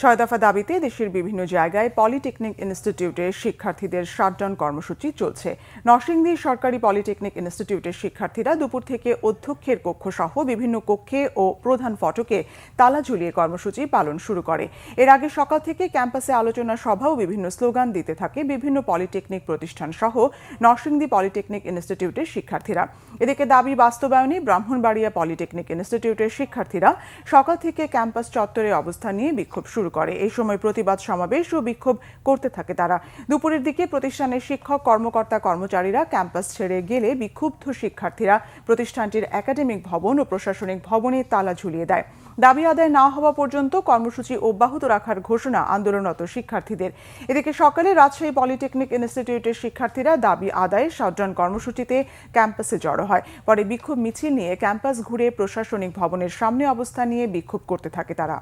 6 দফা দাবিতে দেশের বিভিন্ন জায়গায় পলিটেকনিক ইনস্টিটিউটের শিক্ষার্থীদের শাটডাউন কর্মসূচি চলছে। নরসিংদী সরকারি পলিটেকনিক ইনস্টিটিউটের শিক্ষার্থীরা দুপুর থেকে অধ্যক্ষের কক্ষ সহ বিভিন্ন কক্ষে ও প্রধান ফটকে তালা ঝুলিয়ে কর্মসূচি পালন শুরু করে। এর আগে সকাল থেকে ক্যাম্পাসে আলোচনা সভা ও বিভিন্ন স্লোগান দিতে থাকে বিভিন্ন পলিটেকনিক প্রতিষ্ঠান সহ নরসিংদী পলিটেকনিক ইনস্টিটিউটের শিক্ষার্থীরা। এদিকে দাবি বাস্তবায়নে ব্রাহ্মণবাড়িয়া পলিটেকনিক ইনস্টিটিউটের শিক্ষার্থীরা সকাল থেকে ক্যাম্পাস চত্বরে অবস্থান নিয়ে বিক্ষোভ শুরু করে। এই সময় প্রতিবাদ সমাবেশ ও বিক্ষোভ করতে থাকে তারা। দুপুরের দিকে প্রতিষ্ঠানের শিক্ষক কর্মকর্তা কর্মচারীরা ক্যাম্পাস ছেড়ে গেলে বিক্ষুব্ধ শিক্ষার্থীরা প্রতিষ্ঠানটির একাডেমিক ভবন ও প্রশাসনিক ভবনে তালা ঝুলিয়ে দেয়। দাবি আদায় না হওয়া পর্যন্ত কর্মসূচি অব্যাহত রাখার ঘোষণা আন্দোলনরত শিক্ষার্থীদের। এদিকে সকালে রাজশাহী পলিটেকনিক ইনস্টিটিউটের শিক্ষার্থীরা দাবি আদায়ে শাটডাউন কর্মসূচিতে ক্যাম্পাসে জড়ো হয়। পরে বিক্ষোভ মিছিল নিয়ে ক্যাম্পাস ঘুরে প্রশাসনিক ভবনের সামনে অবস্থান নিয়ে বিক্ষোভ করতে থাকে তারা।